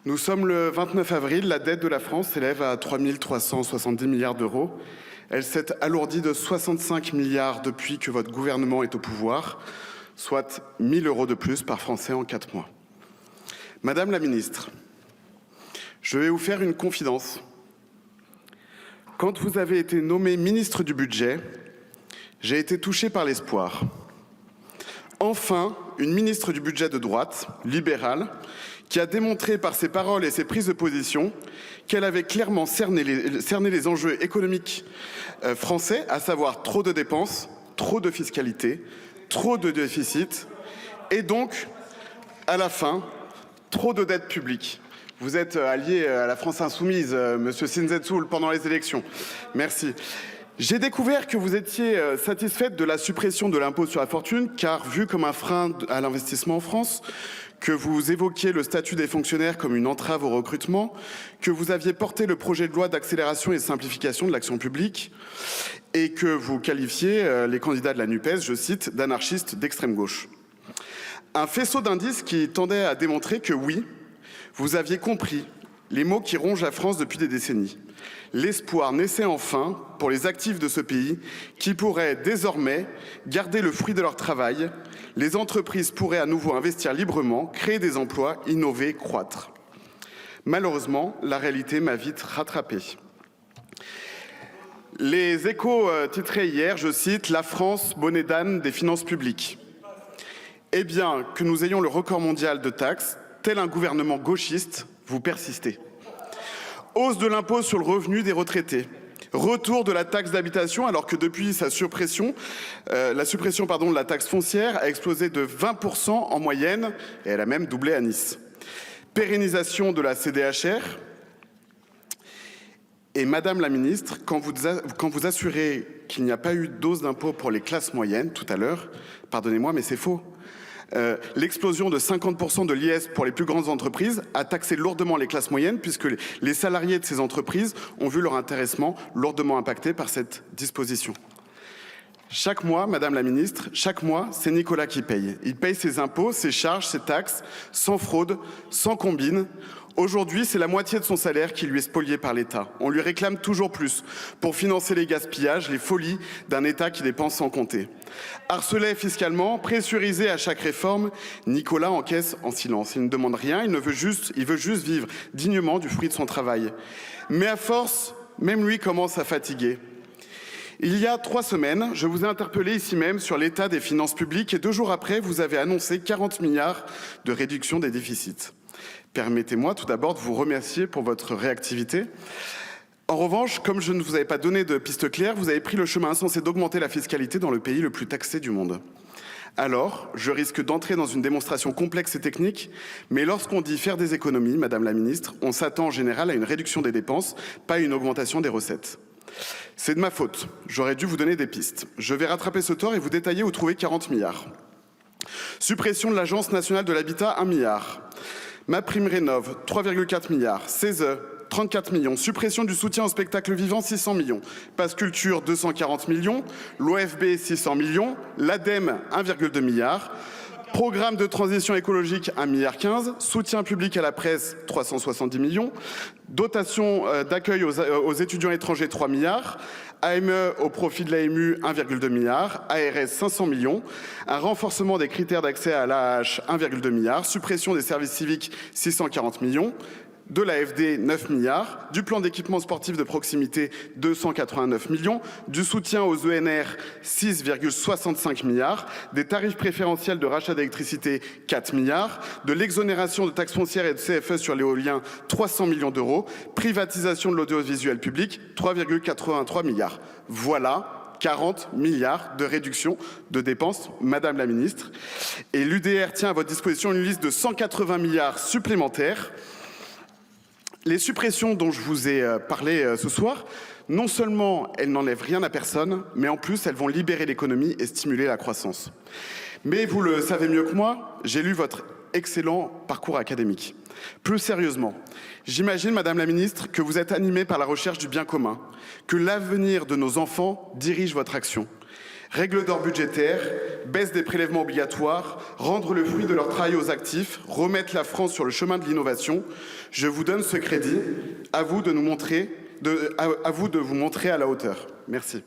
Nous sommes le 29 avril, la dette de la France s'élève à 3 370 milliards d'euros. Elle s'est alourdie de 65 milliards depuis que votre gouvernement est au pouvoir, soit 1 000 euros de plus par Français en 4 mois. Madame la ministre, je vais vous faire une confidence. Quand vous avez été nommée ministre du Budget, j'ai été touché par l'espoir. Enfin, une ministre du Budget de droite, libérale, qui a démontré par ses paroles et ses prises de position qu'elle avait clairement cerné les enjeux économiques français, à savoir trop de dépenses, trop de fiscalité, trop de déficit et donc, à la fin, trop de dette publique. Vous êtes allié à la France insoumise, monsieur Sinzetsoul, pendant les élections. Merci. J'ai découvert que vous étiez satisfaite de la suppression de l'impôt sur la fortune, car vu comme un frein à l'investissement en France, que vous évoquiez le statut des fonctionnaires comme une entrave au recrutement, que vous aviez porté le projet de loi d'accélération et de simplification de l'action publique et que vous qualifiez les candidats de la NUPES, je cite, d'anarchistes d'extrême gauche. Un faisceau d'indices qui tendait à démontrer que oui, vous aviez compris les maux qui rongent la France depuis des décennies. L'espoir naissait enfin pour les actifs de ce pays qui pourraient désormais garder le fruit de leur travail. Les entreprises pourraient à nouveau investir librement, créer des emplois, innover, croître. Malheureusement, la réalité m'a vite rattrapé. Les Échos titraient hier, je cite, « La France, bonnet d'âne des finances publiques ». Eh bien, que nous ayons le record mondial de taxes, tel un gouvernement gauchiste, vous persistez. Hausse de l'impôt sur le revenu des retraités. Retour de la taxe d'habitation alors que depuis sa suppression, la suppression de la taxe foncière a explosé de 20% en moyenne et elle a même doublé à Nice. Pérennisation de la CDHR. Et Madame la Ministre, quand vous assurez qu'il n'y a pas eu de dose d'impôt pour les classes moyennes tout à l'heure, pardonnez-moi mais c'est faux. L'explosion de 50% de l'IS pour les plus grandes entreprises a taxé lourdement les classes moyennes puisque les salariés de ces entreprises ont vu leur intéressement lourdement impacté par cette disposition. Chaque mois, Madame la Ministre, chaque mois, c'est Nicolas qui paye. Il paye ses impôts, ses charges, ses taxes, sans fraude, sans combine. Aujourd'hui, c'est la moitié de son salaire qui lui est spolié par l'État. On lui réclame toujours plus pour financer les gaspillages, les folies d'un État qui dépense sans compter. Harcelé fiscalement, pressurisé à chaque réforme, Nicolas encaisse en silence. Il ne demande rien, il veut juste vivre dignement du fruit de son travail. Mais à force, même lui commence à fatiguer. Il y a 3 semaines, je vous ai interpellé ici même sur l'état des finances publiques et 2 jours après, vous avez annoncé 40 milliards de réduction des déficits. Permettez-moi tout d'abord de vous remercier pour votre réactivité. En revanche, comme je ne vous avais pas donné de piste claire, vous avez pris le chemin insensé d'augmenter la fiscalité dans le pays le plus taxé du monde. Alors, je risque d'entrer dans une démonstration complexe et technique, mais lorsqu'on dit faire des économies, Madame la Ministre, on s'attend en général à une réduction des dépenses, pas à une augmentation des recettes. C'est de ma faute, j'aurais dû vous donner des pistes. Je vais rattraper ce tort et vous détailler où trouver 40 milliards. Suppression de l'Agence nationale de l'habitat, 1 milliard. MaPrimeRénov', 3,4 milliards. CESE, 34 millions. Suppression du soutien au spectacle vivant, 600 millions. Pass Culture, 240 millions. L'OFB, 600 millions. L'ADEME, 1,2 milliard. Programme de transition écologique, 1,15 milliard. Soutien public à la presse, 370 millions. Dotation d'accueil aux étudiants étrangers, 3 milliards. AME au profit de l'AMU, 1,2 milliard. ARS, 500 millions. Un renforcement des critères d'accès à l'AAH, 1,2 milliard. Suppression des services civiques, 640 millions. De l'AFD, 9 milliards, du plan d'équipement sportif de proximité, 289 millions, du soutien aux ENR, 6,65 milliards, des tarifs préférentiels de rachat d'électricité, 4 milliards, de l'exonération de taxes foncières et de CFE sur l'éolien, 300 millions d'euros, privatisation de l'audiovisuel public, 3,83 milliards. Voilà 40 milliards de réduction de dépenses, Madame la Ministre. Et l'UDR tient à votre disposition une liste de 180 milliards supplémentaires. Les suppressions dont je vous ai parlé ce soir, non seulement elles n'enlèvent rien à personne, mais en plus elles vont libérer l'économie et stimuler la croissance. Mais vous le savez mieux que moi, j'ai lu votre excellent parcours académique. Plus sérieusement, j'imagine, Madame la Ministre, que vous êtes animée par la recherche du bien commun, que l'avenir de nos enfants dirige votre action. Règles d'or budgétaires, baisse des prélèvements obligatoires, rendre le fruit de leur travail aux actifs, remettre la France sur le chemin de l'innovation. Je vous donne ce crédit, à vous de vous montrer à la hauteur. Merci.